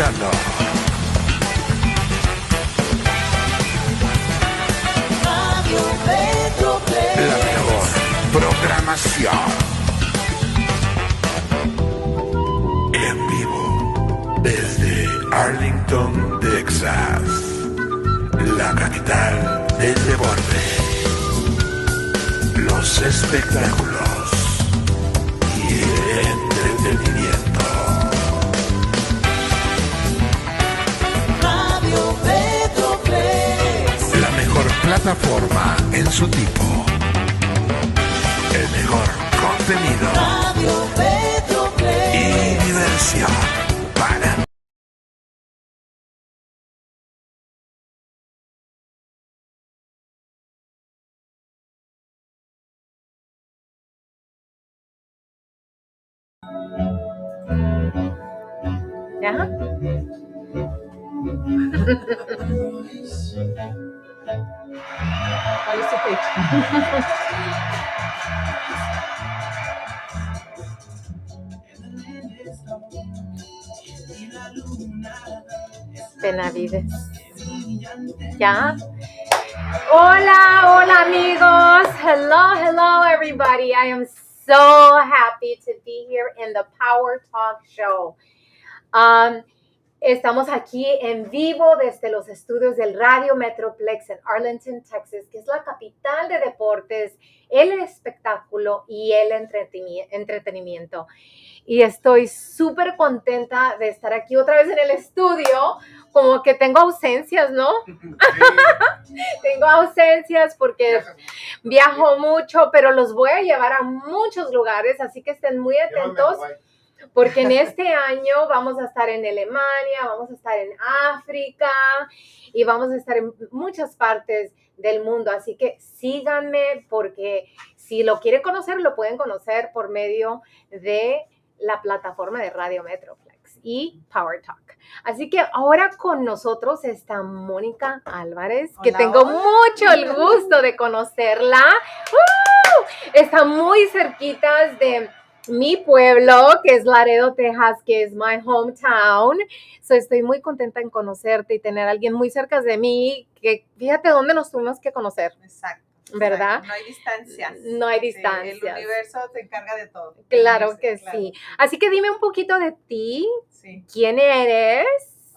escuchando Radio Metroplex. la mejor programación en vivo desde Arlington, Texas, la capital del deporte, los espectáculos y el entretenimiento. Radio Metroplex. La mejor plataforma en su tipo. El mejor contenido Radio Metroplex. y diversión para ¿Ya? ¿Cuál es tu fecha? Benavides. ¿Ya? Hola, hola amigos. Hello everybody. I am so happy to be here in the Power Talk Show. Estamos aquí en vivo desde los estudios del Radio Metroplex en Arlington, Texas, que es la capital de deportes, el espectáculo y el entretenimiento. Y estoy súper contenta de estar aquí otra vez en el estudio, como que tengo ausencias, ¿no? Tengo ausencias porque viajo mucho, pero los voy a llevar a muchos lugares, así que estén muy atentos. Porque en este año vamos a estar en Alemania, vamos a estar en África y vamos a estar en muchas partes del mundo. Así que síganme porque si lo quieren conocer, lo pueden conocer por medio de la plataforma de Radio Metroplex y Power Talk. Así que ahora con nosotros está Mónica Álvarez, que Hola, tengo hola. mucho el gusto de conocerla. Está muy cerquita de mi pueblo, que es Laredo, Texas, que es my hometown. So, estoy muy contenta en conocerte y tener a alguien muy cerca de mí, que fíjate dónde nos tuvimos que conocer. Exacto. ¿Verdad? No hay distancias. No hay Sí, distancias. el universo se encarga de todo. Claro que Claro, sí. Así que dime un poquito de ti, Sí. quién eres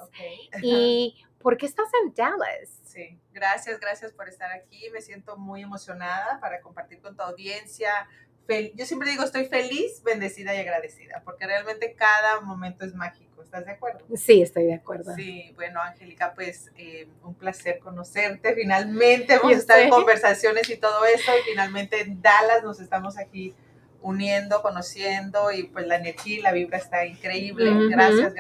Ok. y por qué estás en Dallas. Sí. Gracias por estar aquí. Me siento muy emocionada para compartir con tu audiencia. Yo siempre digo, estoy feliz, bendecida y agradecida, porque realmente cada momento es mágico. ¿Estás de acuerdo? Sí, estoy de acuerdo. Sí, bueno, Angélica, pues un placer conocerte. Finalmente hemos Yo estado sé. en conversaciones y todo eso, y finalmente en Dallas nos estamos aquí uniendo, conociendo, y pues la energía y la vibra está increíble. Ujú. Gracias.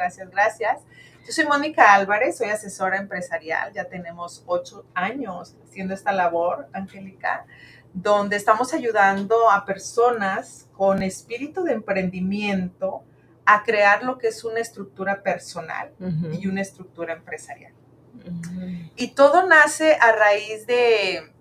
Yo soy Mónica Álvarez, soy asesora empresarial, ya tenemos 8 años haciendo esta labor, Angélica, donde estamos ayudando a personas con espíritu de emprendimiento a crear lo que es una estructura personal Ujú. y una estructura empresarial. Ujú. Y todo nace a raíz de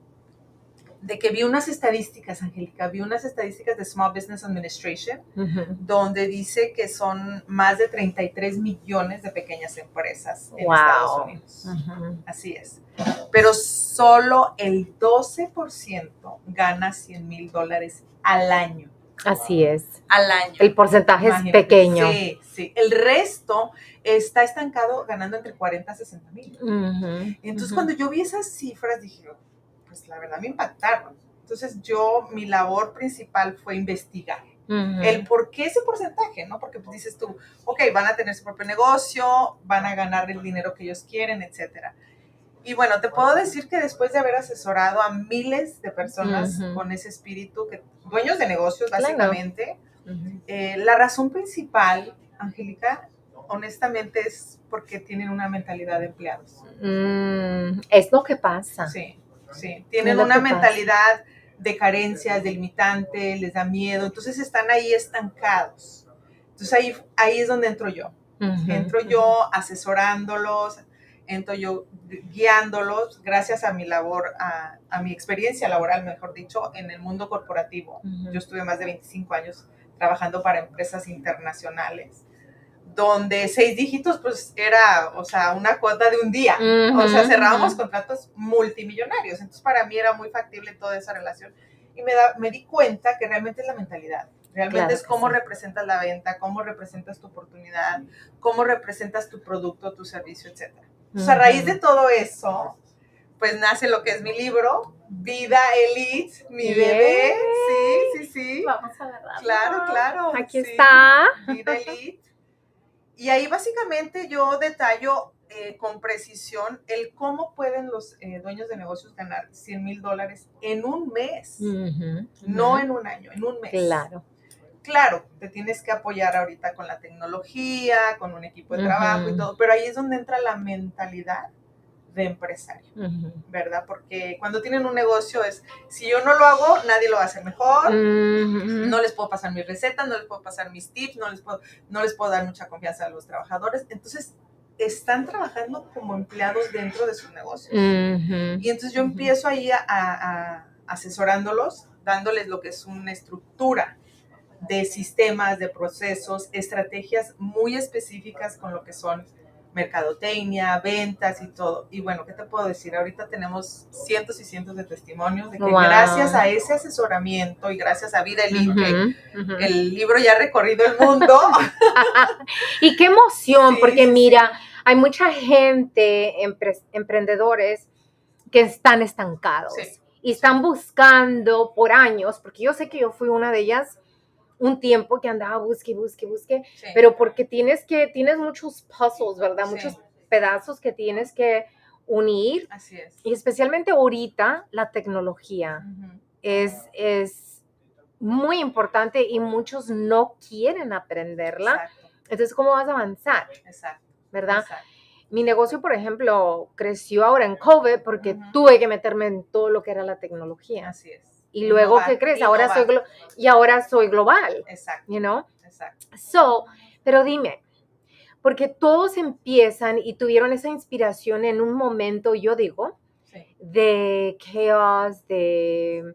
que vi unas estadísticas, Angélica, vi unas estadísticas de Small Business Administration, Ujú. donde dice que son más de 33 millones de pequeñas empresas en Wow. Estados Unidos. Ujú. Así es. Pero solo el 12% gana $100,000 al año. Así es. Al año. El porcentaje Imagínate. es pequeño. Sí. El resto está estancado ganando entre 40 a 60 mil. Ujú. Entonces, Ujú. cuando yo vi esas cifras, dije, pues la verdad me impactaron. Entonces, mi labor principal fue investigar Ujú. el por qué ese porcentaje, ¿no? Porque pues dices tú, ok, van a tener su propio negocio, van a ganar el dinero que ellos quieren, etcétera. Y bueno, te puedo decir que después de haber asesorado a miles de personas Ujú. con ese espíritu, dueños de negocios Claro. básicamente, Ujú. la razón principal, Angélica, honestamente es porque tienen una mentalidad de empleados. Es lo que pasa. Sí. Tienen Es lo una que pasa. mentalidad de carencias, de limitante, les da miedo, entonces están ahí estancados. Entonces ahí es donde entro yo. Ujú. Entro yo asesorándolos, entro yo guiándolos, gracias a mi labor, a mi experiencia laboral, mejor dicho, en el mundo corporativo. Ujú. Yo estuve más de 25 años trabajando para empresas internacionales. donde 6 dígitos pues era, o sea, una cuota de un día. O sea, cerrábamos contratos multimillonarios. Entonces, para mí era muy factible toda esa relación. Y me di cuenta que realmente es la mentalidad. Realmente es cómo representas la venta, cómo representas tu oportunidad, cómo representas tu producto, tu servicio, etc. Entonces, a raíz de todo eso, pues nace lo que es mi libro, Vida Elite, mi bebé. Sí. Vamos a verla. Claro. Aquí está. Vida Elite. Y ahí básicamente yo detallo con precisión el cómo pueden los dueños de negocios ganar $100,000 en un mes. No en un año, en un mes. Claro, te tienes que apoyar ahorita con la tecnología, con un equipo de trabajo y todo, pero ahí es donde entra la mentalidad de empresario, ¿verdad? Porque cuando tienen un negocio es, si yo no lo hago, nadie lo va a hacer mejor, no les puedo pasar mis recetas, no les puedo pasar mis tips, no les puedo dar mucha confianza a los trabajadores, entonces están trabajando como empleados dentro de sus negocios. Y entonces yo empiezo ahí a asesorándolos, dándoles lo que es una estructura de sistemas, de procesos, estrategias muy específicas con lo que son mercadotecnia, ventas y todo. Y bueno, ¿qué te puedo decir? Ahorita tenemos cientos y cientos de testimonios de que gracias a ese asesoramiento y gracias a Vida Elite, el libro ya ha recorrido el mundo. Y qué emoción, porque mira, hay mucha gente, emprendedores, que están estancados y están buscando por años, porque yo sé que yo fui una de ellas, un tiempo que andaba busque, pero porque tienes muchos puzzles, ¿verdad? Muchos pedazos que tienes que unir. Así es. Y especialmente ahorita la tecnología es muy importante y muchos no quieren aprenderla. Exacto. Entonces, ¿cómo vas a avanzar? Exacto. ¿Verdad? Exacto. Mi negocio, por ejemplo, creció ahora en COVID porque tuve que meterme en todo lo que era la tecnología. Así es. Y luego, ¿qué crees? Ahora soy global. Exacto. You know? Exacto. Pero dime, porque todos empiezan y tuvieron esa inspiración en un momento, yo digo, de chaos, de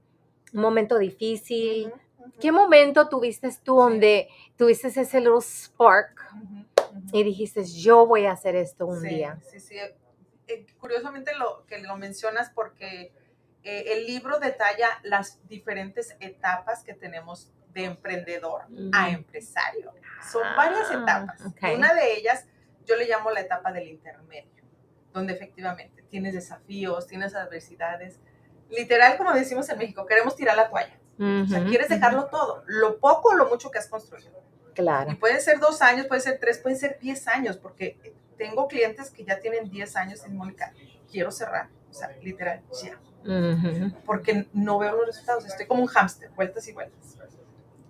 un momento difícil. ¿Qué momento tuviste tú donde tuviste ese little spark y dijiste, yo voy a hacer esto un día? Sí. Curiosamente lo mencionas porque el libro detalla las diferentes etapas que tenemos de emprendedor a empresario. Son varias etapas. Y una de ellas yo le llamo la etapa del intermedio, donde efectivamente tienes desafíos, tienes adversidades. Literal, como decimos en México, queremos tirar la toalla. O sea, quieres dejarlo todo, lo poco o lo mucho que has construido. Claro. Y puede ser 2 años, puede ser 3, pueden ser 10 años, porque tengo clientes que ya tienen 10 años y Mónica, quiero cerrar. O sea, literal, ya. Porque no veo los resultados, estoy como un hámster, vueltas y vueltas.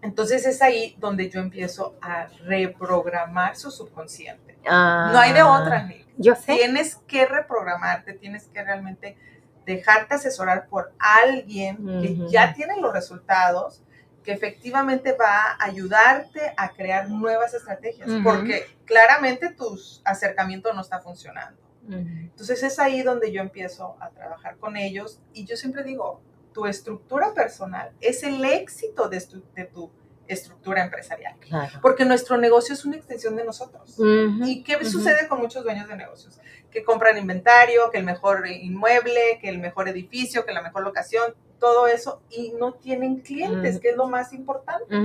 Entonces es ahí donde yo empiezo a reprogramar su subconsciente. No hay de otra, Angélica. Yo sé. Tienes que reprogramarte, tienes que realmente dejarte asesorar por alguien que ya tiene los resultados, que efectivamente va a ayudarte a crear nuevas estrategias, porque claramente tu acercamiento no está funcionando. Entonces es ahí donde yo empiezo a trabajar con ellos y yo siempre digo, tu estructura personal es el éxito de tu estructura empresarial. Claro. Porque nuestro negocio es una extensión de nosotros. ¿Y qué sucede con muchos dueños de negocios? Que compran inventario, que el mejor inmueble, que el mejor edificio, que la mejor locación, todo eso, y no tienen clientes, que es lo más importante.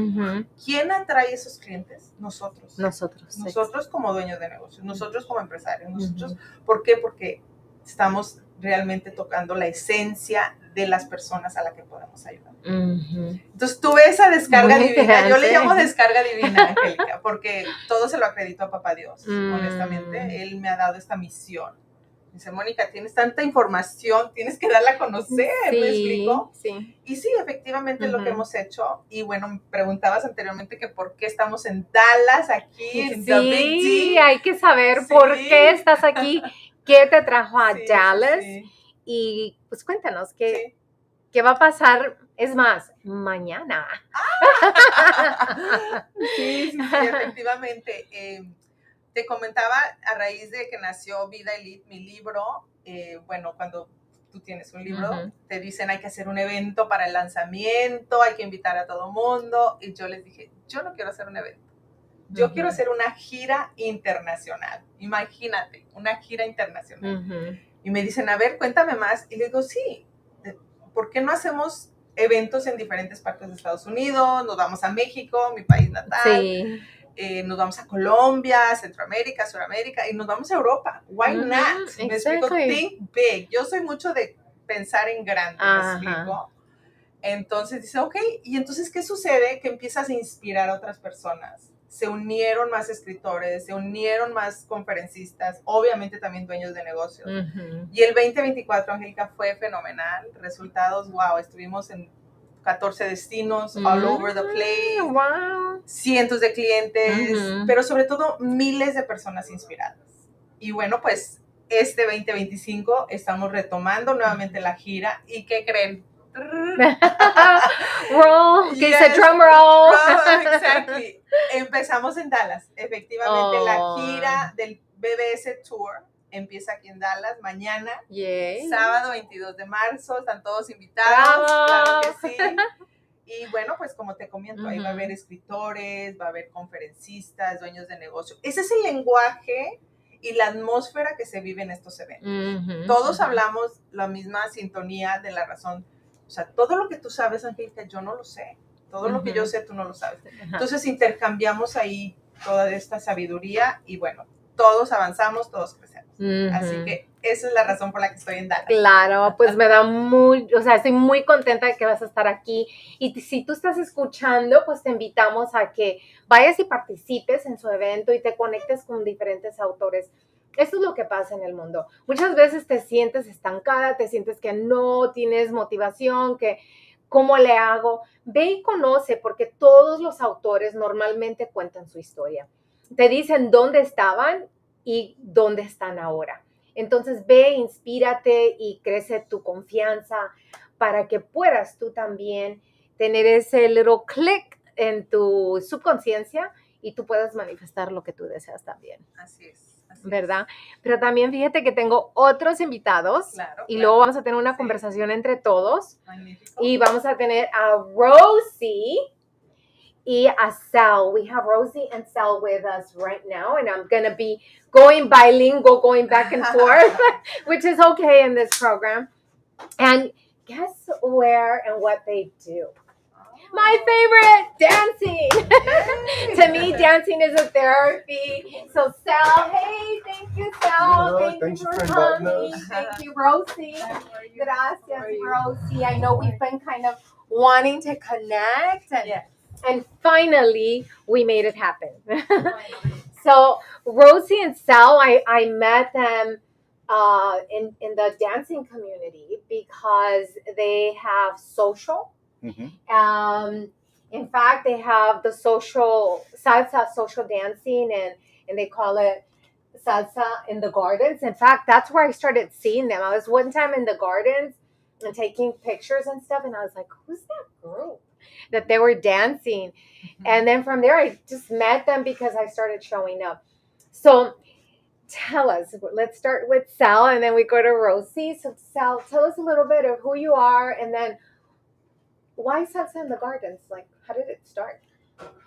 ¿Quién atrae esos clientes? Nosotros. Nosotros como dueños de negocios, nosotros como empresarios, nosotros. ¿Por qué? Porque estamos realmente tocando la esencia de las personas a las que podemos ayudar. Entonces tuve esa descarga divina, yo le llamo descarga divina, Angélica, porque todo se lo acredito a Papá Dios, honestamente. Él me ha dado esta misión. Dice, Mónica, tienes tanta información, tienes que darla a conocer, ¿me explico? Sí. Y sí, efectivamente es lo que hemos hecho. Y bueno, me preguntabas anteriormente que por qué estamos en Dallas, aquí en The Big D. Sí, hay que saber por qué estás aquí, qué te trajo a Dallas. Y pues cuéntanos, ¿qué va a pasar? Es más, mañana. Sí, efectivamente. Te comentaba a raíz de que nació Vida Elite, mi libro, bueno, cuando tú tienes un libro, te dicen hay que hacer un evento para el lanzamiento, hay que invitar a todo mundo, y yo les dije, yo no quiero hacer un evento, Yo quiero hacer una gira internacional. Imagínate, una gira internacional. Y me dicen, a ver, cuéntame más. Y le digo, sí, ¿por qué no hacemos eventos en diferentes partes de Estados Unidos? Nos vamos a México, mi país natal. Sí. Nos vamos a Colombia, Centroamérica, Suramérica y nos vamos a Europa. Why not? Me explico, think big. Yo soy mucho de pensar en grande, me explico. Entonces dice, ok, y entonces, ¿qué sucede? Que empiezas a inspirar a otras personas. Se unieron más escritores, se unieron más conferencistas, obviamente también dueños de negocios. Y el 2024, Angélica, fue fenomenal. Resultados, wow, estuvimos en 14 destinos, all over the place, cientos de clientes, pero sobre todo miles de personas inspiradas. Y bueno, pues este 2025 estamos retomando nuevamente la gira. ¿Y qué creen? Roll, que dice drum roll. Exactly. Empezamos en Dallas, efectivamente. La gira del BBS Tour empieza aquí en Dallas mañana, sábado 22 de marzo, están todos invitados, claro que sí. Y bueno, pues como te comento, ahí va a haber escritores, va a haber conferencistas, dueños de negocio. Ese es el lenguaje y la atmósfera que se vive en estos eventos. Todos hablamos la misma sintonía de la razón. O sea, todo lo que tú sabes, Angélica, yo no lo sé. Todo lo que yo sé, tú no lo sabes. Entonces intercambiamos ahí toda esta sabiduría y bueno, todos avanzamos, todos crecemos. Así que esa es la razón por la que estoy en Dallas. Claro, pues me da estoy muy contenta de que vas a estar aquí. Y si tú estás escuchando, pues te invitamos a que vayas y participes en su evento y te conectes con diferentes autores. Esto es lo que pasa en el mundo. Muchas veces te sientes estancada, te sientes que no tienes motivación, que ¿cómo le hago? Ve y conoce, porque todos los autores normalmente cuentan su historia. Te dicen dónde estaban y dónde están ahora. Entonces ve, inspírate y crece tu confianza para que puedas tú también tener ese little click en tu subconsciencia y tú puedas manifestar lo que tú deseas también. Así es. ¿Verdad? Pero también fíjate que tengo otros invitados y luego vamos a tener una conversación entre todos. Magnífico. Y vamos a tener a Rosie y a Sal. We have Rosie and Sal with us right now, and I'm going to be going bilingual, going back and forth, which is okay in this program. And guess where and what they do? My favorite, dancing. To me, dancing is a therapy. So, Sal, hey, thank you, Sal. Thank you for coming. Thank you, Rosie. Gracias, Rosie. I know we've been kind of wanting to connect, and finally, we made it happen. So, Rosie and Sal, I met them in the dancing community because they have social. In fact, they have the salsa social dancing, and they call it salsa in the gardens. In fact, that's where I started seeing them. I was one time in the gardens and taking pictures and stuff, and I was like, who's that group that they were dancing? And then from there, I just met them because I started showing up. So tell us, let's start with Sal, and then we go to Rosie. So Sal, tell us a little bit of who you are, and then why Salsa in the Gardens? Like, how did it start?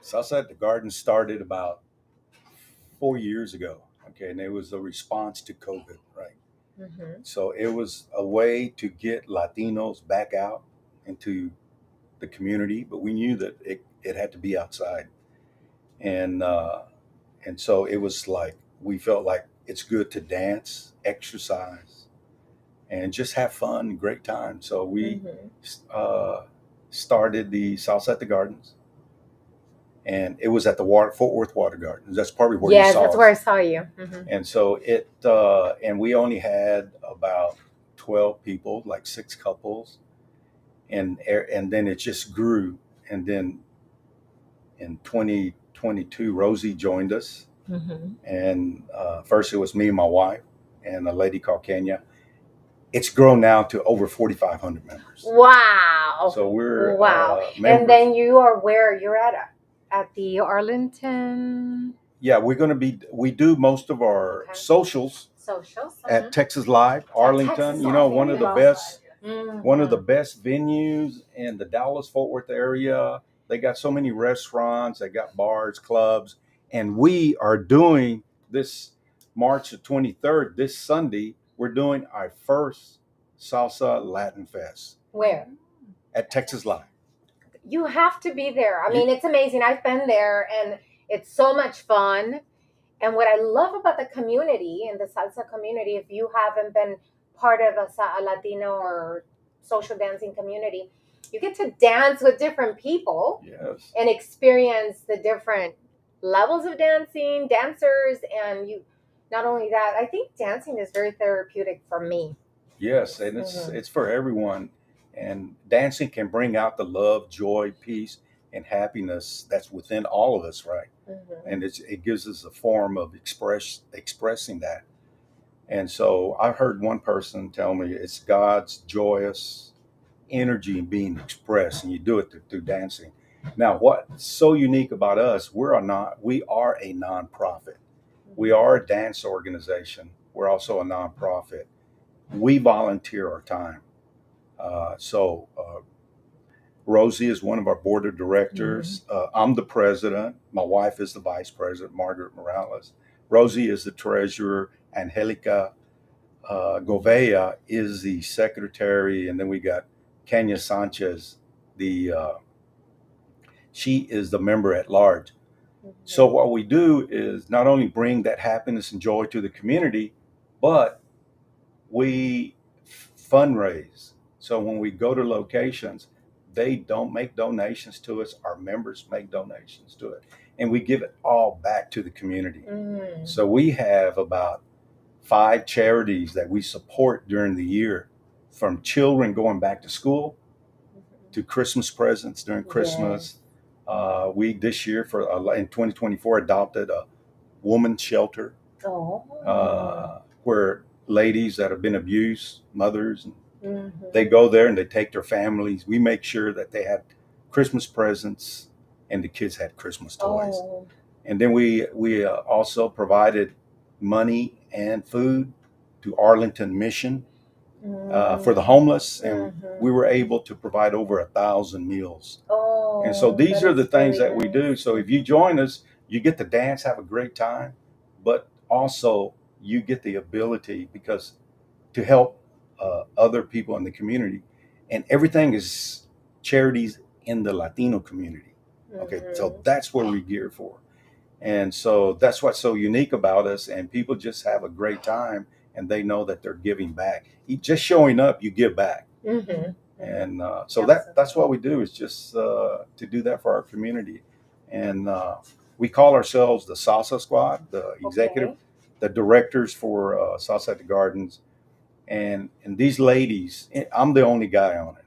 Salsa at the Gardens started about 4 years ago. Okay, and it was a response to COVID, right? So it was a way to get Latinos back out into the community, but we knew that it had to be outside, and so it was like we felt like it's good to dance, exercise, and just have fun, great time. So we started the Salsa at the Gardens, and it was at the Fort Worth Water Gardens. That's probably where you saw us. Yes, that's where I saw you. And so and we only had about 12 people, like 6 couples, and then it just grew. And then in 2022, Rosie joined us, and first it was me and my wife and a lady called Kenya. It's grown now to over 4,500 members. Wow. So we're members. And then you are where you're at the Arlington. Yeah, we do most of our socials at Texas Live, Arlington. You know, one of the best venues in the Dallas-Fort Worth area. They got so many restaurants, they got bars, clubs, And we are doing this March the 23rd, this Sunday, we're doing our first Salsa Latin Fest Where? at Texas Live. You have to be there. I mean, it's amazing. I've been there and it's so much fun. And what I love about the community and the salsa community, if you haven't been part of a Latino or social dancing community, you get to dance with different people Yes. and experience the different levels of dancing, dancers, and you. Not only that, I think dancing is very therapeutic for me. Yes, and it's for everyone. And dancing can bring out the love, joy, peace, and happiness that's within all of us, right? And it gives us a form of expressing that. And so I heard one person tell me it's God's joyous energy being expressed, and you do it through dancing. Now, what's so unique about us? We are a nonprofit. We are a dance organization. We're also a nonprofit. We volunteer our time. So Rosie is one of our board of directors. I'm the president. My wife is the vice president, Margaret Morales. Rosie is the treasurer. Angelica Govea is the secretary. And then we got Kenya Sanchez, she is the member at large. So what we do is not only bring that happiness and joy to the community, but we fundraise. So when we go to locations, they don't make donations to us. Our members make donations to it. And we give it all back to the community. So we have about 5 charities that we support during the year, from children going back to school to Christmas presents during Christmas. We this year in 2024 adopted a woman's shelter where ladies that have been abused, mothers, they go there and they take their families. We make sure that they had Christmas presents and the kids had Christmas toys. And then we also provided money and food to Arlington Mission for the homeless, and we were able to provide over 1,000 meals. And so these are the things that we do. So if you join us, you get to dance, have a great time, but also you get the ability to help other people in the community. And everything is charities in the Latino community. Okay, so that's what we gear for. And so that's what's so unique about us. And people just have a great time and they know that they're giving back. Just showing up, you give back. And so that's what we do, is just to do that for our community. And we call ourselves the Salsa Squad, the executive, the directors for Salsa at the Gardens. And these ladies, I'm the only guy on it.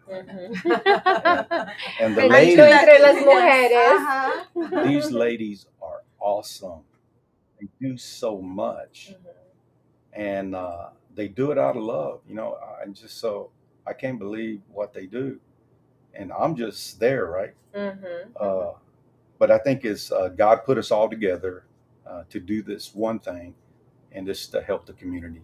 And the ladies, entre las mujeres. These ladies are awesome. They do so much. And they do it out of love. I'm just so, I can't believe what they do. And I'm just there, right? But I think it's God put us all together to do this one thing, and this to help the community.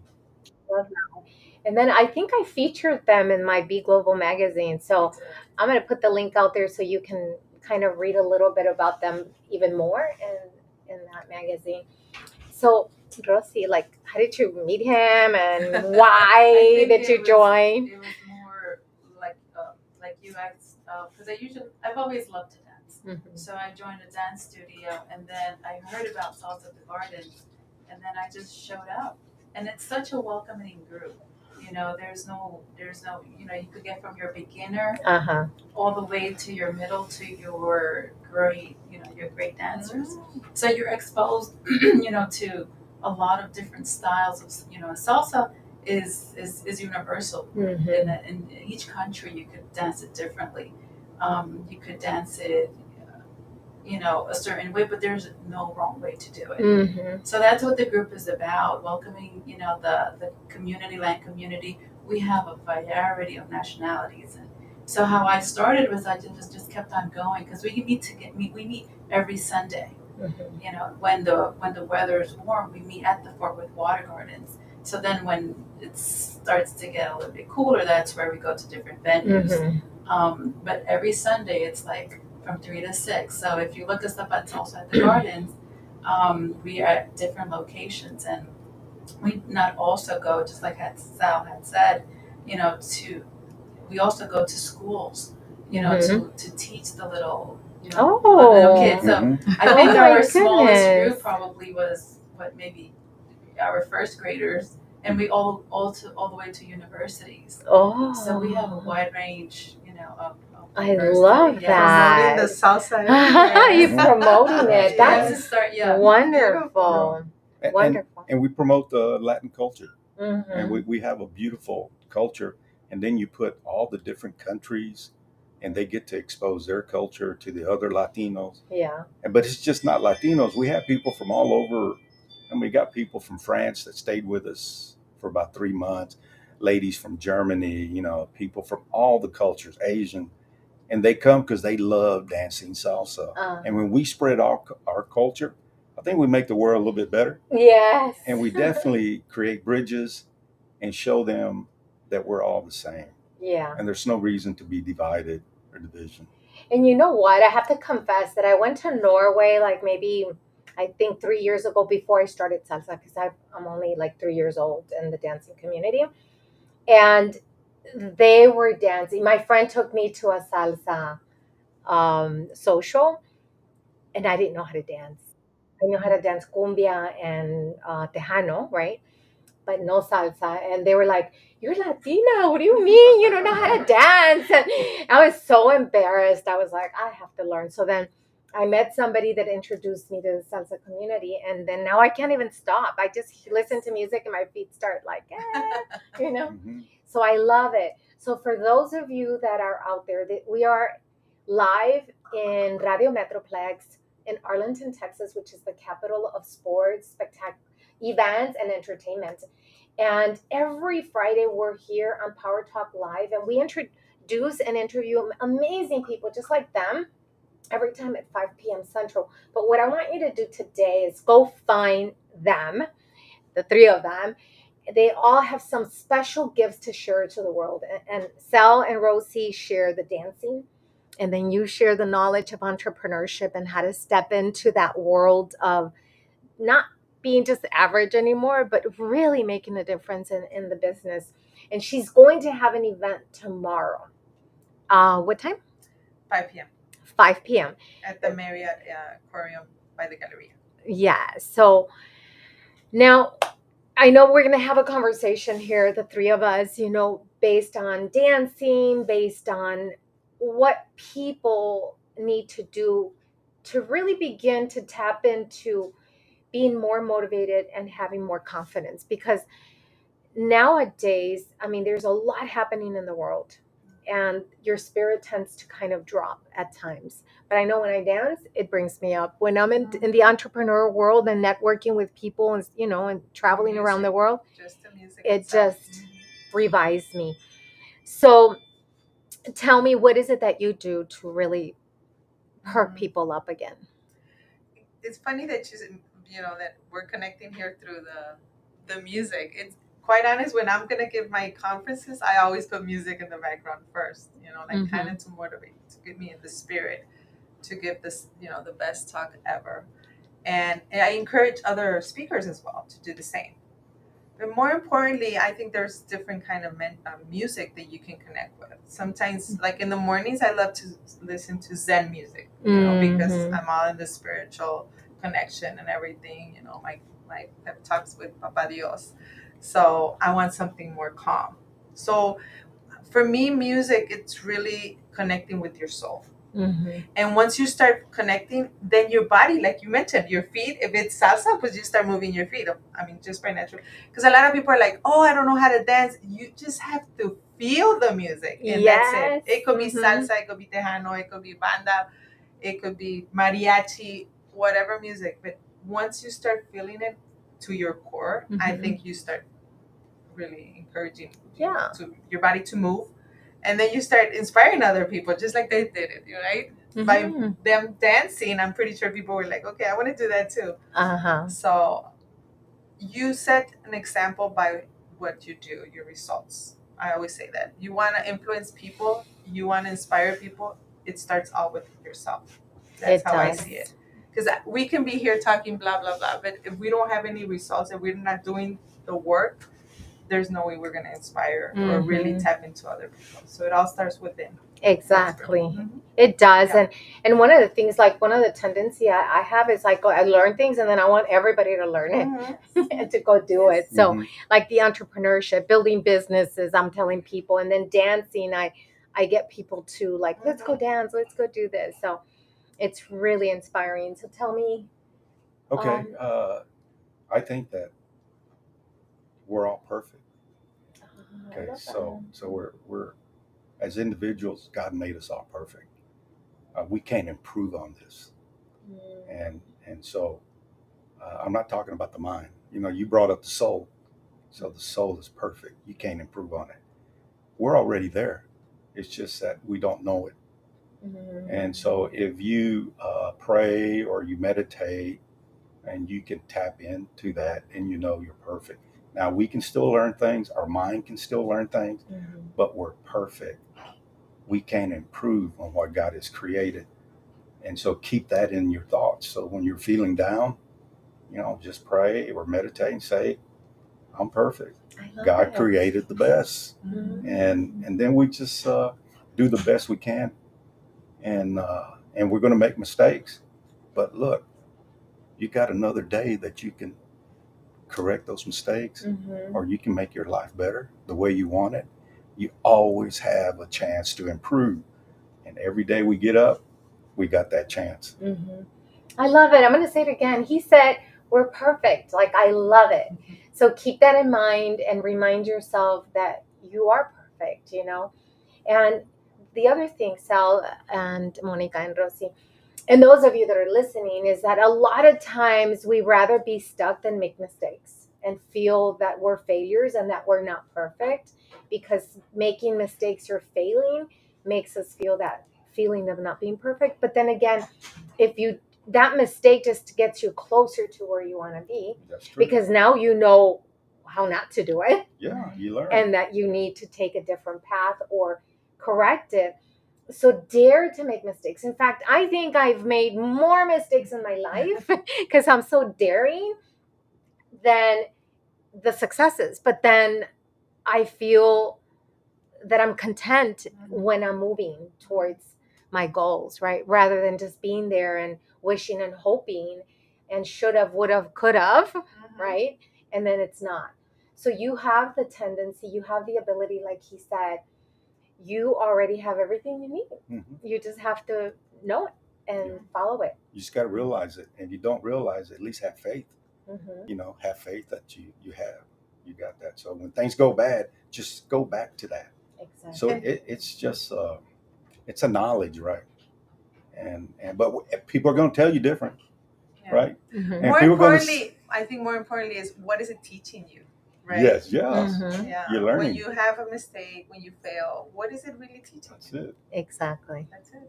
Love that. And then I think I featured them in my Be Global magazine. So I'm going to put the link out there so you can kind of read a little bit about them even more in that magazine. So Rosie, how did you meet him and why did you join? It was more like you guys, because I've always loved to dance. So I joined a dance studio, and then I heard about Salsa at the Gardens, and then I just showed up. And it's such a welcoming group. There's no, you could get from your beginner all the way to your middle to your great, your great dancers. So you're exposed, to a lot of different styles of, salsa is universal. In each country, you could dance it differently. You could dance it, a certain way, but there's no wrong way to do it. So that's what the group is about, welcoming, the community, land community. We have a variety of nationalities. And so how I started was I just kept on going, because we meet every Sunday. When the weather is warm, we meet at the Fort Worth Water Gardens. So then when it starts to get a little bit cooler, that's where we go to different venues. But every Sunday it's like from 3 to 6. So if you look us up at Salsa at the Gardens, we are at different locations, and we not also go, just like Sal had said, to we also go to schools, to teach the little, little kids. So I think my our smallest goodness. group probably was maybe our first graders, and we all the way to universities. So we have a wide range, of I diversity. love that. Promoting the salsa everywhere. You're promoting it. That's That's a start. Yeah. wonderful. And, Wonderful. and we promote the Latin culture. Mhm. And we have a beautiful culture. And then you put all the different countries and they get to expose their culture to the other Latinos. Yeah. But it's just not Latinos. We have people from all over. And we got people from France that stayed with us for about 3 months, ladies from Germany, people from all the cultures, Asian. And they come because they love dancing salsa. And when we spread our culture, I think we make the world a little bit better. Yes. And we definitely create bridges and show them that we're all the same. Yeah. And there's no reason to be divided or division. And you know what? I have to confess that I went to Norway like maybe, I think 3 years ago before I started salsa, because I'm only like 3 years old in the dancing community. And they were dancing. My friend took me to a salsa social, and I didn't know how to dance. I know how to dance cumbia and tejano, right? But no salsa. And they were like, "You're Latina. What do you mean you don't know how to dance?" And I was so embarrassed. I was like, I have to learn. So then I met somebody that introduced me to the salsa community. And then now I can't even stop. I just listen to music and my feet start like, Mm-hmm. So I love it. So for those of you that are out there, we are live in Radio Metroplex in Arlington, Texas, which is the capital of sports, events, and entertainment. And every Friday we're here on Power Talk Live, and we introduce and interview amazing people just like them every time at 5 p.m. Central. But what I want you to do today is go find them, the three of them. They all have some special gifts to share to the world. And Sal and Rosie share the dancing, and then you share the knowledge of entrepreneurship and how to step into that world of not being just average anymore, but really making a difference in the business. And she's going to have an event tomorrow. What time? 5 p.m. 5 p.m. at the Marriott Aquarium by the Galleria. Yeah. So now I know we're going to have a conversation here, the three of us, based on dancing, based on what people need to do to really begin to tap into being more motivated and having more confidence. Because nowadays, there's a lot happening in the world and your spirit tends to kind of drop at times. But I know when I dance, it brings me up. When I'm in the entrepreneur world and networking with people and, and traveling around the world, Just the music it itself. just revives me. So tell me, what is it that you do to really perk people up again? It's funny that that we're connecting here through the music. It's quite honest, when I'm gonna give my conferences, I always put music in the background first, kind of to motivate, to get me in the spirit, to give this, the best talk ever. And I encourage other speakers as well to do the same. But more importantly, I think there's different kind of music that you can connect with. Sometimes, like in the mornings, I love to listen to Zen music, because I'm all in the spiritual connection and everything. My pep talks with Papa Dios. So I want something more calm. So for me, music, it's really connecting with your soul. And once you start connecting, then your body, like you mentioned, your feet, if it's salsa, pues you start moving your feet. Just by natural. Because a lot of people are like, oh, I don't know how to dance. You just have to feel the music. And that's it. It could be salsa, it could be tejano, it could be banda, it could be mariachi, whatever music. But once you start feeling it to your core, I think you start really encouraging to your body to move. And then you start inspiring other people, just like they did it, right? By them dancing, I'm pretty sure people were like, okay, I want to do that too. So you set an example by what you do, your results. I always say that. You want to influence people, you want to inspire people, it starts all with yourself. That's how I see it. Because we can be here talking blah, blah, blah, but if we don't have any results, if we're not doing the work, there's no way we're going to inspire or really tap into other people. So it all starts within. Exactly. It does. Yeah. And one of the things, like one of the tendency I have is like, I learn things and then I want everybody to learn it and to go do it. So like the entrepreneurship, building businesses, I'm telling people, and then dancing, I get people to like, let's go dance, let's go do this. So it's really inspiring. So tell me. Okay. I think that we're all perfect. Okay. So we're as individuals, God made us all perfect. We can't improve on this. And so I'm not talking about the mind. You know, you brought up the soul. So the soul is perfect. You can't improve on it. We're already there. It's just that we don't know it. And so if you pray or you meditate and you can tap into that and you know you're perfect. Now we can still learn things. Our mind can still learn things, but we're perfect. We can't improve on what God has created. And so keep that in your thoughts. So when you're feeling down, you know, just pray or meditate and say, I'm perfect. God created the best. And then we just do the best we can. And we're going to make mistakes. But look, you got another day that you can correct those mistakes, or you can make your life better the way you want it. You always have a chance to improve. And every day we get up, we got that chance. I love it. I'm going to say it again. He said, we're perfect. Like, I love it. So keep that in mind and remind yourself that you are perfect, you know. And the other thing, Sal and Monica and Rosie, and those of you that are listening, is that a lot of times we rather be stuck than make mistakes and feel that we're failures and that we're not perfect, because making mistakes or failing makes us feel that feeling of not being perfect. But then again, that mistake just gets you closer to where you want to be. That's true. Because now you know how not to do it. Yeah, you learn. And that you need to take a different path or correct it. So dare to make mistakes. In fact, I think I've made more mistakes in my life because I'm so daring than the successes. But then I feel that I'm content when I'm moving towards my goals, right? Rather than just being there and wishing and hoping and should have, would have, could have, right? And then it's not. So you have the tendency, you have the ability, like he said, you already have everything you need. You just have to know it and follow it. You just got to realize it. And if you don't realize it, at least have faith. You know, have faith that you got that. So when things go bad, just go back to that. Exactly. So it's just it's a knowledge, right? But people are going to tell you different, right? And more importantly, I think more importantly is, what is it teaching you? Right? Yes. Yeah. You're learning. When you have a mistake, when you fail, what is it really teaching That's you? it. Exactly. That's it.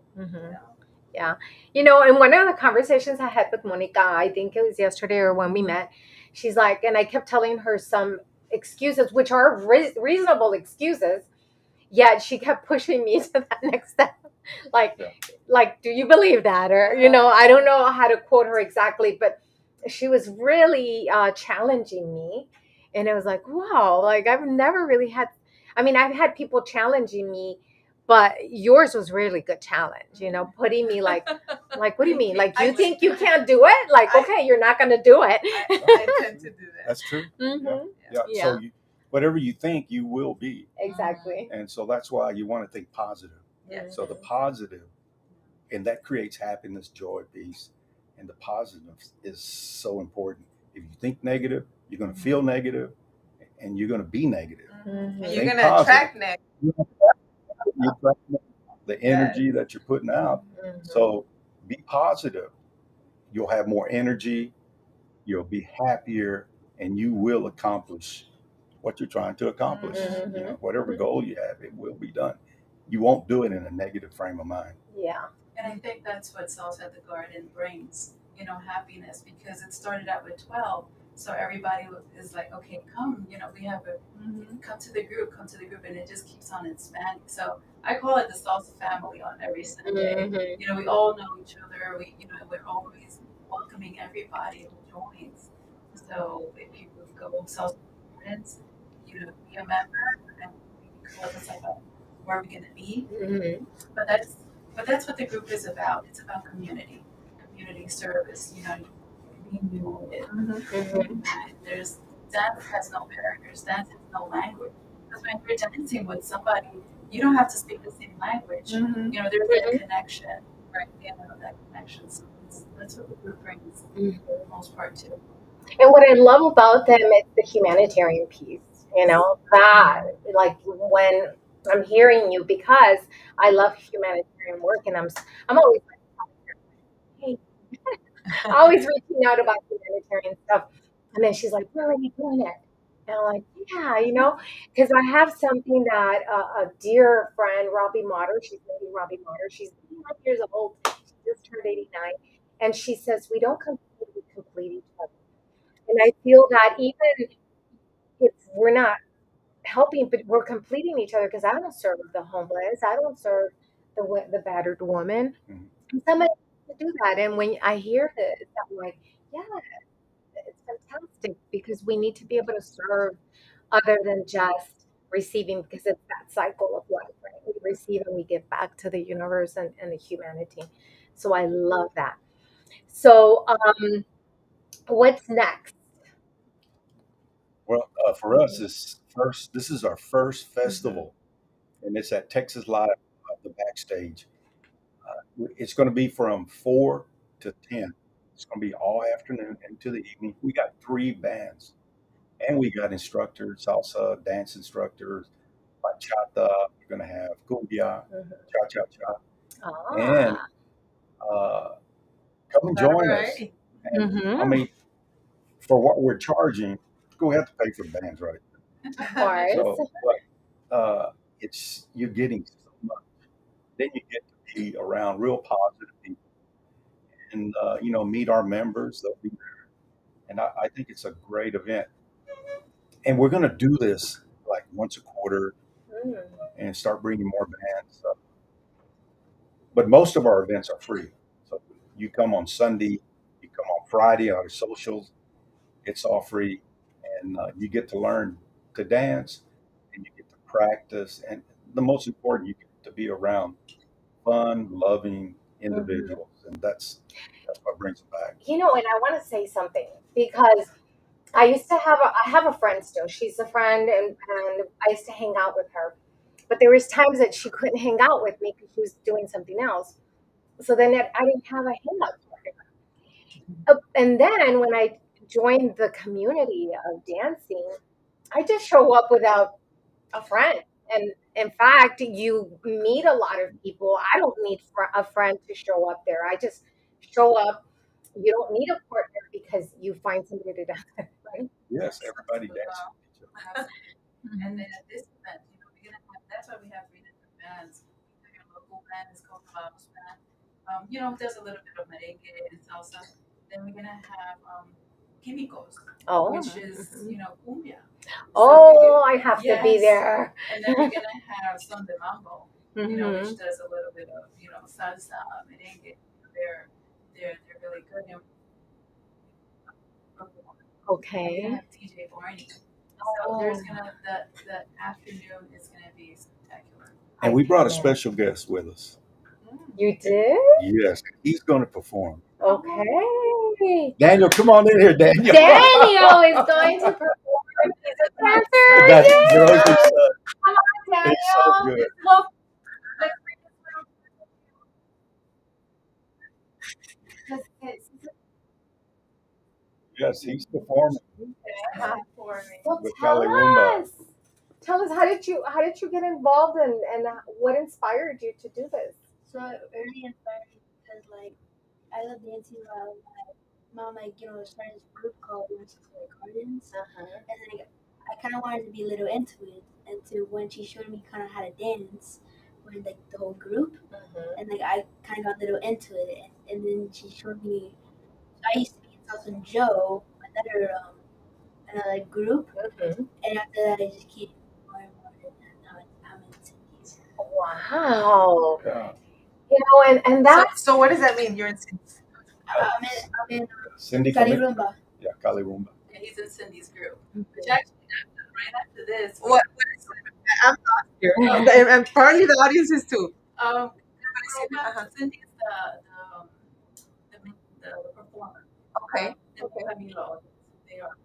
Yeah. You know, in one of the conversations I had with Monica, I think it was yesterday or when we met, she's like, and I kept telling her some excuses, which are reasonable excuses, yet she kept pushing me to that next step. Like, do you believe that? Or, you know, I don't know how to quote her exactly, but she was really challenging me. And it was like, wow, like I've never really had, I mean, I've had people challenging me, but yours was really good challenge, you know, putting me like, what do you mean? Like, you think you can't do it? Like, okay, you're not going to do it. I tend to do that. That's true. Yeah. So whatever you think, you will be. Exactly. And so that's why you want to think positive. So the positive, and that creates happiness, joy, peace. And the positive is so important. If you think negative, you're going to feel negative, and you're going to be negative. You're going to attract negative. You attract the energy that you're putting out. So be positive. You'll have more energy. You'll be happier, and you will accomplish what you're trying to accomplish. You know, whatever goal you have, it will be done. You won't do it in a negative frame of mind. Yeah. And I think that's what Salt at the Garden brings, you know, happiness, because it started out with 12. So everybody is like, okay, come, you know, we have come to the group, and it just keeps on expanding. So I call it the salsa family on every Sunday. You know, we all know each other. We're always welcoming everybody who joins. So if you go South Gardens, be a member, and it's like, where are we going to be? Mhm. But that's what the group is about. It's about community service. Being united. Mhm. There's dance has no barriers. Dance has no language. Because when you're dancing with somebody, you don't have to speak the same language. There's that connection, right? That connection. So that's what the group brings Mhm. for the most part too. And what I love about them is the humanitarian piece. That like when I'm hearing you, because I love humanitarian work, and I'm always like, hey, always reaching out about humanitarian stuff. And then she's like, "Where are you doing it?" And I'm like, "Yeah, because I have something that a dear friend, Robbie Motter, she's Lady Robbie Motter, she's 89 years old, she just turned 89, and she says we don't compete, we complete each other. And I feel that even if we're not helping, but we're completing each other, because I don't serve the homeless, I don't serve the battered woman. Mhm. And somebody has to do that. And when I hear this, I'm like, yeah, it's fantastic, because we need to be able to serve other than just receiving, because it's that cycle of life, right? We receive and we give back to the universe and the humanity. So I love that. So, what's next? Well, for us, this is our first festival, and it's at Texas Live, the backstage. It's going to be from 4 to 10. It's going to be all afternoon into the evening. We got 3 bands, and we got instructors, salsa, dance instructors, bachata. We're going to have cumbia, Mhm. cha cha cha, and Ah. uh, come and join us. Alrighty. And I Mhm. mean, for what we're charging, go have to pay for the bands, right? Of course. So, but it's you're getting so much. Then you get to be around real positive people, and meet our members. They'll be there, and I think it's a great event. And we're going to do this like once a quarter Mm. and start bringing more bands. But most of our events are free. So you come on Sunday, you come on Friday, our socials, it's all free, and you get to learn to dance, and you get to practice, and the most important, you get to be around fun, loving Mhm. individuals, and that's what brings it back. And I want to say something, because I have a friend still. She's a friend, and I used to hang out with her. But there was times that she couldn't hang out with me because she was doing something else. So then I didn't have a hangout for her. And then when I joined the community of dancing, I just show up without a friend. And in fact, you meet a lot of people. I don't need a friend to show up there. I just show up. You don't need a partner, because you find somebody to dance with, right? Yes, everybody dances Wow. with each other. And then at this event, we're gonna have. That's why we have 3 different bands. Your local band is called Vamos Band. There's a little bit of merengue and salsa. Then we're gonna have químicos, Oh. which is cumbia. Oh, I have to be Yes. there. And then we're gonna have son de mambo, Mhm. which does a little bit of salsa, merengue. They're really good. And we're Okay. gonna have DJ Barney. So Oh, there's gonna the afternoon is gonna be spectacular. And I we brought a can special guest with us. You did? Yes, he's going to perform. Okay. Daniel, come on in here, Daniel. Daniel is going to perform. He's a dancer. That's Rose's Yay! son. Come on, Daniel. He's so good. Look, let's bring this little. Yes, he's performing For me. So with tell Rumba. us. Tell us, how did you get involved, and what inspired you to do this? So it really inspired me because I love dancing while my mom started this group called Gardens, and I kind of wanted to be a little into it. Until when she showed me kind of how to dance with the whole group, and I kind of got a little into it, and then she showed me. I used to be in South and Joe, another group, and after that I just keep more and more, and now I'm into these. Wow. Yeah. And that's So what does that mean? You're in. I'm in Cindy Cali Cali- Rumba. Yeah, Cali Rumba. Yeah, he's in Cindy's group. Which actually, right after this, What is I'm lost here. And apparently the audience is too. Cindy's the performer. Okay. And Camilo, they are.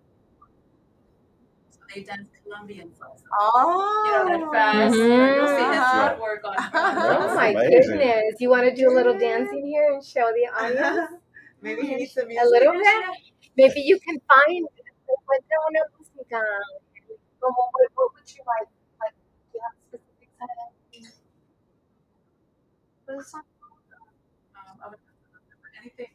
So they dance Colombian salsa. Oh. That fast. Mhm. You'll see his Uh-huh. footwork on. Oh my amazing. goodness. You want to do a little dancing here and show the audience? Maybe he needs the music. A little bit? Maybe you can find encuentra una música. Como, what would you like? Like, do you have a specific setting? What song? Anything.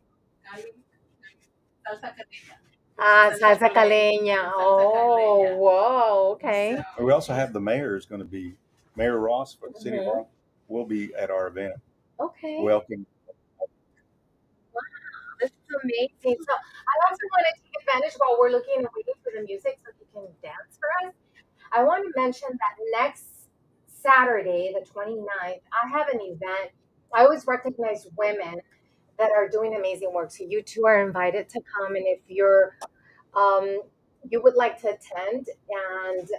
Salsa caleña. Ah, salsa caleña. Oh, whoa, okay. So, And we also have the mayor is going to be, Mayor Ross for the city Mhm. hall will be at our event. Okay. Welcome. This is amazing. So I also want to take advantage while we're looking and waiting for the music so he can dance for us. I want to mention that next Saturday, the 29th, I have an event. I always recognize women that are doing amazing work. So you two are invited to come. And if you would like to attend, and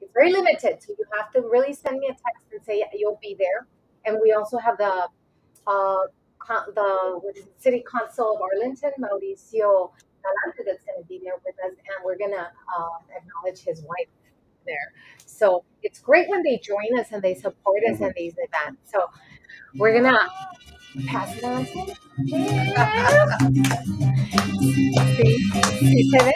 it's very limited. So you have to really send me a text and say you'll be there. And we also have the city council of Arlington, Mauricio Galante, that's going to be there with us, and we're going to acknowledge his wife there. So it's great when they join us and they support us in these events. So we're going to pass it on. ¿Sí se ve?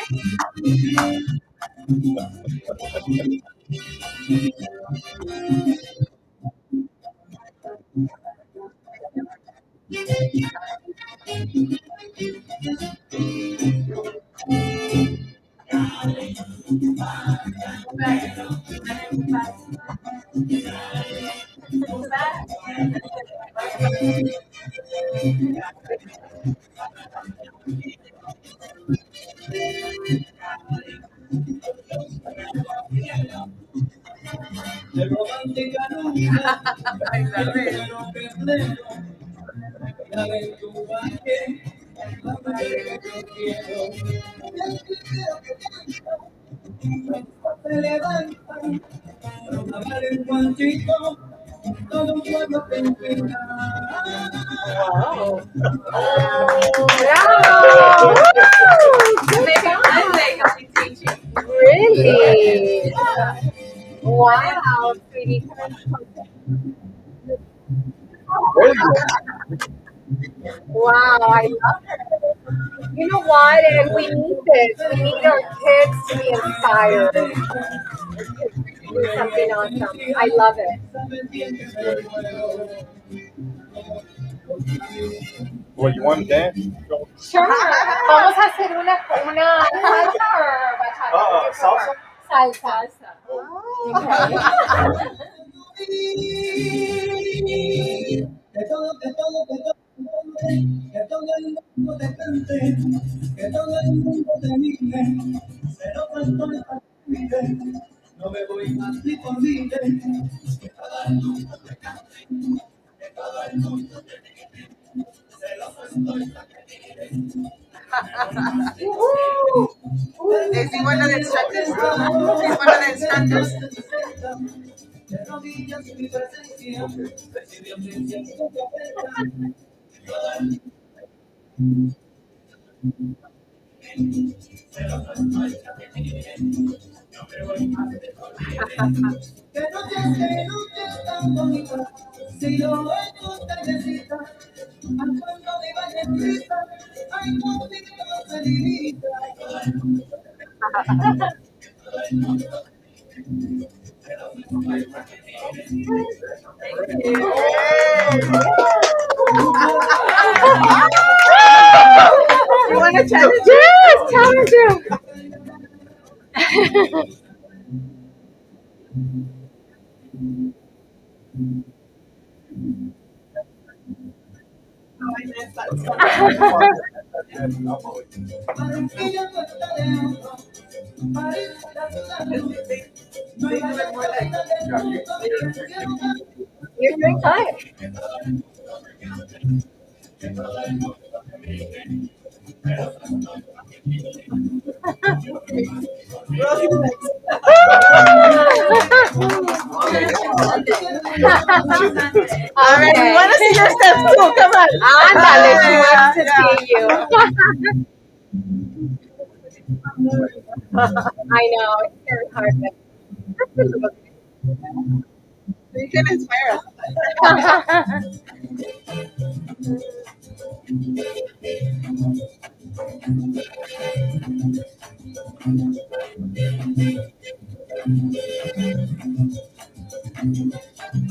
Wow. Bravo! Woo! maybe one day I'll be teaching. Really? Wow, sweetie. Wow, I love it. You know what? And we need this. We need our kids to be inspired. Do something awesome. I love it. Well, you want to dance? Go. Sure. Vamos a hacer una salsa or bachata? What do you Salsa? prefer? Salsa. Is he one of the instructors? He's one of the instructors. You want to challenge? Yes, challenge you. You're doing fine. All right, we want to see your steps too. Come on. Ándale, she wants to Yeah. see you. I know, it's very hard. But You can inspire us.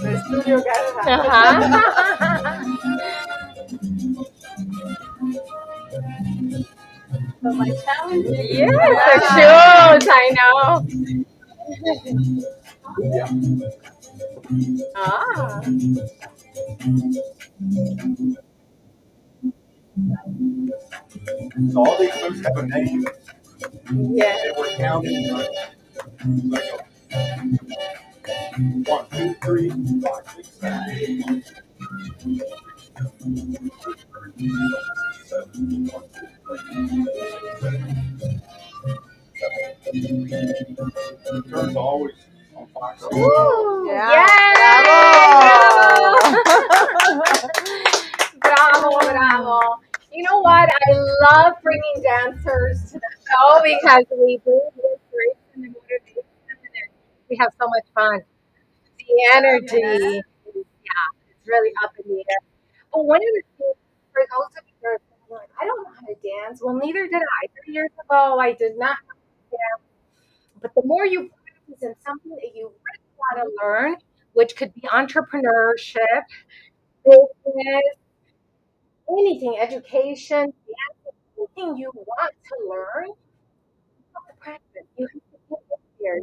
The studio guy. Ajá. So my challenge is Yes, the shoes, I know. Ah, So all these books have a name, yeah. and we're counting. Right? Like a 1, 2, 3, 5, 6, 7, 8, 1, 2, 7, 1, 2, 3. Turns always on 5. Ooh, Yeah. yay, bravo, bravo. You know what? I love bringing dancers to the show because we bring the inspiration and motivation, and we have so much fun. The energy, yeah, it's really up in the air. But one of the things, for those of you that are saying, like, I don't know how to dance. Well, neither did I. 3 years ago, I did not know how to dance. But the more you practice in something that you really want to learn, which could be entrepreneurship, business, anything, education, anything you want to learn, you have to practice. You have to get in there,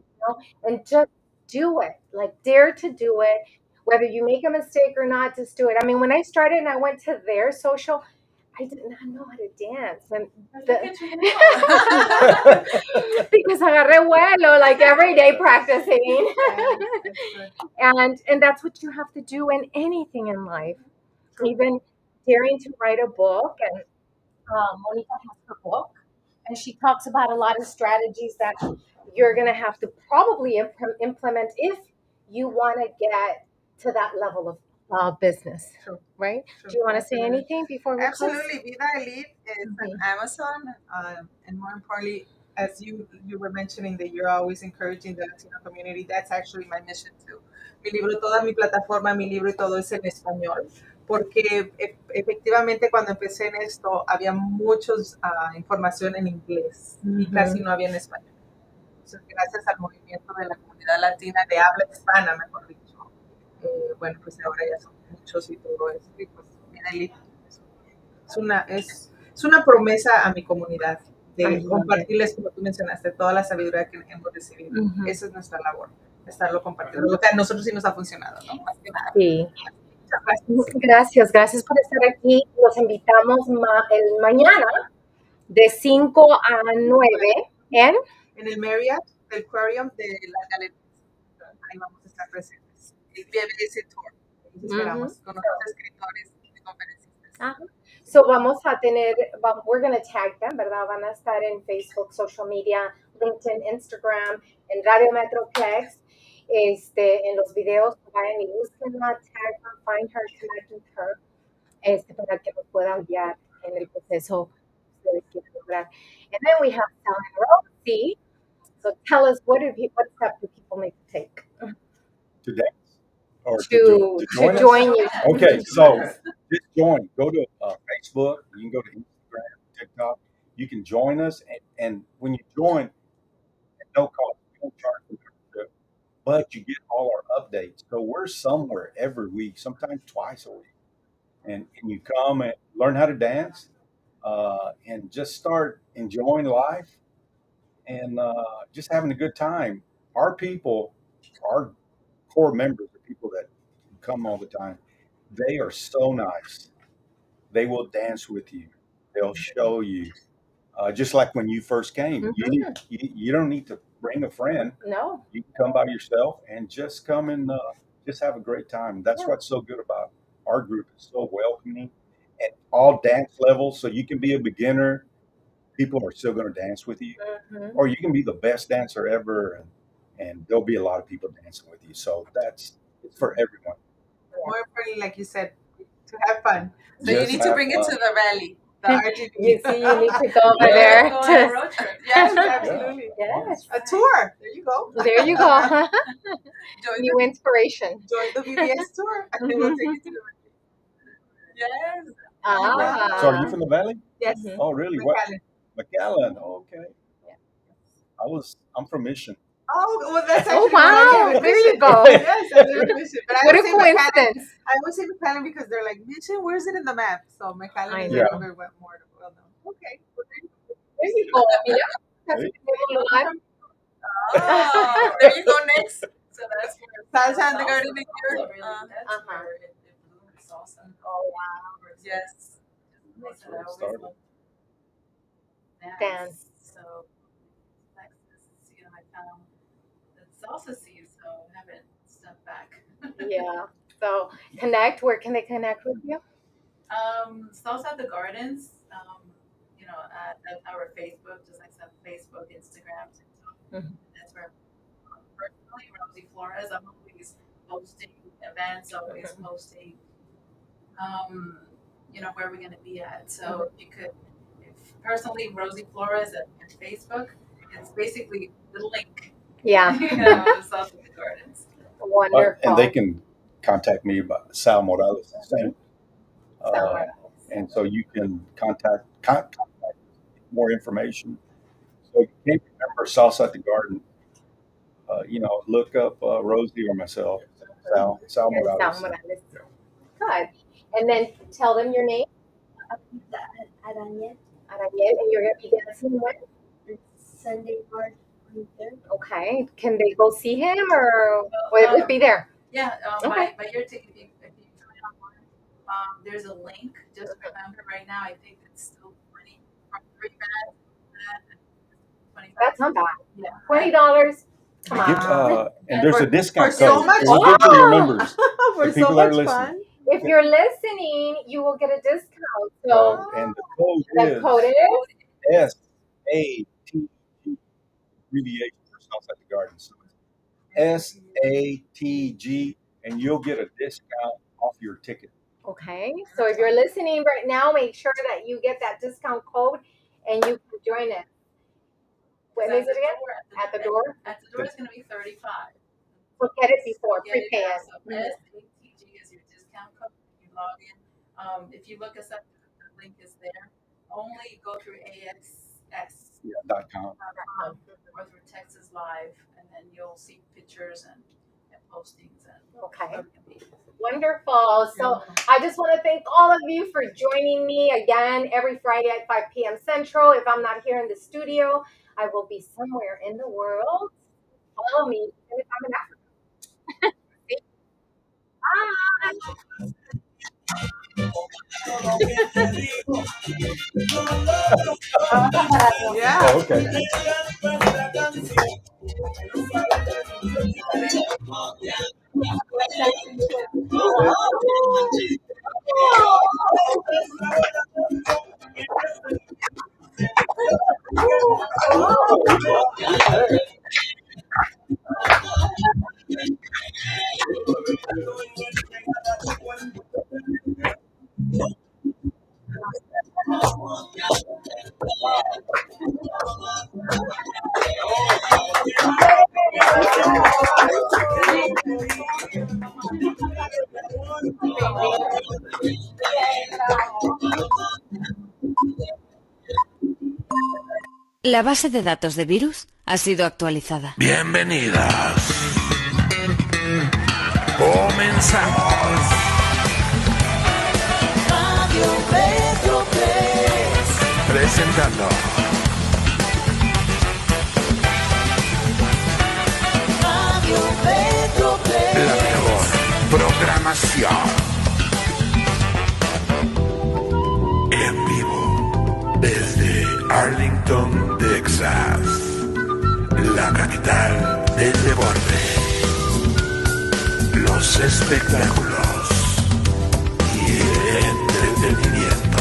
and just do it. Like, dare to do it. Whether you make a mistake or not, just do it. I mean, when I started and I went to their social, I did not know how to dance. And look at you now. because agarré vuelo like every day practicing. And that's what you have to do in anything in life. Even daring to write a book, and Monica has her book, and she talks about a lot of strategies that you're going to have to probably implement if you want to get to that level of business, True. right? True. Do you want to say Absolutely. anything before we close? Absolutely. Vida Elite is an Amazon, and more importantly, as you were mentioning that you're always encouraging the Latino community, that's actually my mission too. Mi libro, toda mi plataforma, mi libro y todo es en español, porque efectivamente cuando empecé en esto había muchos información en inglés y casi no había en español. Entonces, gracias al movimiento de la comunidad latina de habla hispana, mejor dicho, bueno, pues ahora ya son muchos y todo eso. Y pues, Vida Elite es una promesa a mi comunidad de I love compartirles, como tú mencionaste, toda la sabiduría que hemos recibido. Ujú. Esa es nuestra labor, estarlo compartiendo. Lo que a nosotros sí nos ha funcionado, ¿no? Más que nada. Sí. Muchas gracias. Gracias por estar aquí. Los invitamos el mañana de 5 a 9 en En el Marriott, del Aquarium de las Galerías. Ahí vamos a estar presentes. El BBS Tour. Los esperamos con otros escritores y conferencistas. So vamos a tener, we're going to tag them, ¿verdad? Van a estar en Facebook, social media, LinkedIn, Instagram, en Radio Metroplex, en los videos, vayan y búsquenla, tag her, find her, connect with her, para que nos puedan guiar en el proceso que ustedes quieren lograr. And then we have Sal and Rosie. So tell us, what step do people need to take To dance or to join us? join you? Okay, so just join. Go to Facebook. You can go to Instagram, TikTok. You can join us, and when you join, at no cost, we don't charge for membership, but you get all our updates. So we're somewhere every week, sometimes twice a week, and you come and learn how to dance, and just start enjoying life and just having a good time. Our people, our core members, the people that come all the time, they are so nice. They will dance with you. They'll show you. Just like when you first came, you don't need to bring a friend. No. You can come by yourself and just come and just have a great time. That's what's so good about our group. It's so welcoming at all dance levels. So you can be a beginner people are still going to dance with you, Mhm. or you can be the best dancer ever, and there'll be a lot of people dancing with you. So it's for everyone. More importantly, like you said, to have fun. So you Just need to have bring it to fun. the rally, the RGB. You see, you need to go over Yeah. there. Go on a road trip. Yes, Yeah. absolutely. Yes. A tour. There you go. There you go. Join New inspiration. the VBS tour. And they will take you to the rally. Yes. Ah. So are you from the Valley? Yes. Mhm. Oh, really? What? McAllen. McAllen. Oh, okay. Yeah. I'm from Mission. Oh, well, that's Oh, actually what I wow. live in There you Mission. go. Yes, I live in Mission. But I What a always say McAllen. coincidence. I always say McAllen because they're like, Mission, where's it in the map? So McAllen I is know. a little bit more well known. Okay. Well, There you go. Mira. That's Hey. a oh, there you go next. So that's where Salsa and the salsa Garden is is also yours. really, that's Uh-huh. where it blooms salsa. Oh, wow. Yes. That's where what I it always started. loved. Dance. So, Texas, I found the salsa scene, so I haven't stepped back. Yeah. So connect. Where can they connect with you? Salsa at the Gardens, at our Facebook, just like some Facebook, Instagram, TikTok. Mhm. That's where personally, Rosie Flores, I'm always posting events, always posting, where we're going to be at. So if you could, personally, Rosie Flores at Facebook, it's basically the link, Yeah. Salsa at the Gardens. Wonderful. And they can contact me by Sal Morales. Same. So, And so you can contact more information. So if you can't remember Salsa at the Garden, look up Rosie or myself, Sal Sal Morales. Morales. Good. And then tell them your name, Aranya. Araniel, and you're going to be dancing when? It's Sunday, March 23rd. Okay. Can they go see him or will it be there? Yeah, Okay. by your ticket, if you join online, there's a link. Just remember, right now, I think it's still 20 from 3 bands. 25. That's not bad. Yeah. $20. Come Give, on. and there's a discount For so code. much It will give to your fun. members. For The people so that are much listening. fun. If you're listening, you will get a discount. So And the code the code is SATG, abbreviation for South at the Garden. So it's SATG, and you'll get a discount off your ticket. okay. So if you're listening right now, make sure that you get that discount code and you can join it. When is it again? At the door? At the door, it's going to be 35. So get it before, Get it prepay now. it. So SATG is your discount code. You log in. If you look us up, the link is there. Only go through AXS. .com. Or through Texas Live, and then you'll see pictures and postings and Okay. Wonderful. So I just want to thank all of you for joining me again every Friday at 5 p.m. Central. If I'm not here in the studio, I will be somewhere in the world. Follow me even if I'm in Africa. Bye. Yeah. Oh, okay. La base de datos de virus ha sido actualizada. Bienvenidas. Comenzamos. Radio Metroplex. Presentando Radio Metroplex. la mejor programación. En vivo desde Arlington, Texas, la capital del deporte. Los espectáculos y el entretenimiento.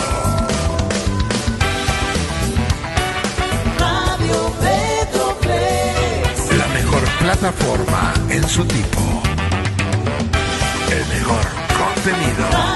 plataforma en su tipo. El mejor contenido.